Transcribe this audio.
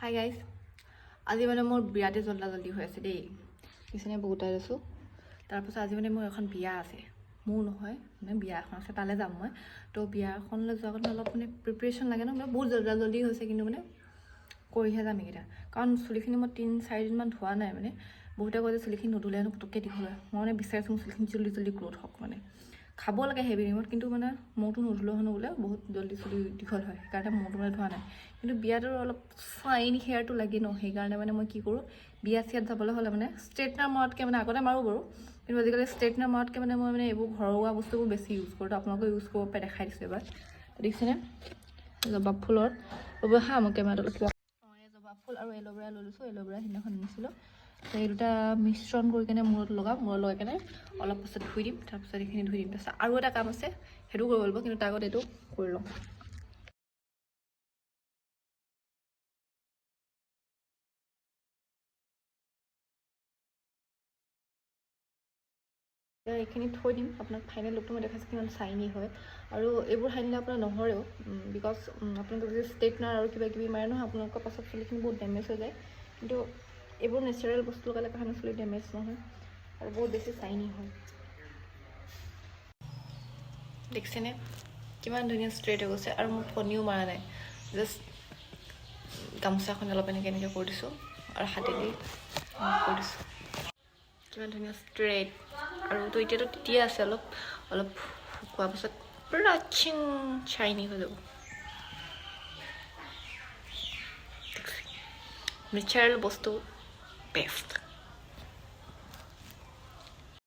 Hi guys, আজি মানে মোৰ বিয়াতে জল্দি হৈ আছে দেই। পিছনে বহুতাই আছোঁ। তাৰপাছত আজি মানে মোৰ এখন বিয়া আছে, মোৰ নহয় মানে বিয়া এখন আছে, তালৈ যাম মই। তো বিয়াখনলৈ যোৱাৰ কাৰণে অলপ মানে প্ৰিপেৰেশ্যন লাগে ন, মানে বহুত জল্দি হৈছে, কিন্তু মানে কৰিহে যাম এইকেইটা। কাৰণ চুলিখিনি মই 3-4 দিনমান ধোৱা নাই। মানে বহুতে কয় যে চুলিখিনি নুধুলে হেনো পুটুককৈ দীঘল হয়। মই মানে বিচাৰিছোঁ মোৰ চুলিখিনি জল্দি গ্ৰ'থ হওক, মানে খাব লাগে হেভি ক্ৰীমত, কিন্তু মানে মূৰটো নুধুলেও হেনো বোলে বহুত জল্দি চুলি দীঘল হয়, সেইকাৰণে মূৰটো মানে ধোৱা নাই। কিন্তু বিয়াটোৰ অলপ ফাইন হেয়াৰটো লাগে ন, সেইকাৰণে মানে মই কি কৰোঁ, বিয়া চিয়াত যাবলৈ হ'লে মানে ষ্ট্ৰেইটনাৰ মৰাতকৈ মানে আগতে মাৰোঁ বাৰু, কিন্তু আজিকালি ষ্ট্ৰেইটনাৰ মৰাতকৈ মানে মই মানে এইবোৰ ঘৰুৱা বস্তুবোৰ বেছি ইউজ কৰোঁ। তো আপোনালোকে ইউজ কৰিব পাৰে, দেখাই দিছোঁ এবাৰ। দেখিছেনে জবা ফুলৰ ৰ'ব হা, মই কেমেৰাটো কিবা জবা ফুল আৰু এল'ভেৰা লৈ লৈছোঁ। এল'ভেৰা সিদিনাখন আনিছিলোঁ, এই দুটা মিশ্ৰণ কৰি কেনে মূৰত লগাম। মূৰত লগাই কেনে অলপ পাছত ধুই দিম, তাৰপিছত এইখিনি ধুই দিম। তাৰপিছত আৰু এটা কাম আছে, সেইটো কৰিব লাগিব, কিন্তু তাৰ আগত এইটো কৰি লওঁ। এইখিনি থৈ দিম, আপোনাক ফাইনেল লুকটো মই দেখাইছোঁ কিমান চাইনি হয়। আৰু এইবোৰ সানিলে আপোনাৰ নহৰেও, বিকজ আপোনালোকে যদি ষ্ট্ৰেইটনাৰ আৰু কিবা কিবি মাৰে নহয়, আপোনালোকৰ পাছত চুলিখিনি বহুত ডেমেজ হৈ যায়। কিন্তু এইবোৰ নেচাৰেল বস্তু লগালে কাৰণে চুলি ডেমেজ নহয় আৰু বহুত বেছি চাইনি হয়। দেখিছেনে কিমান ধুনীয়া ষ্ট্ৰেইট হৈ গৈছে, আৰু মোৰ ফণিও মৰা নাই। জাষ্ট গামোচাখন অলপ এনেকৈ কৰি দিছোঁ আৰু হাতেদি কৰি দিছোঁ। কিমান ধুনীয়া ষ্ট্ৰেইট, আৰু তো এতিয়াতো তেতিয়াই আছে, অলপ শুকোৱাৰ পাছত পুৰা চাইনি হৈ যাব। নেচাৰেল বস্তু বেষ্ট।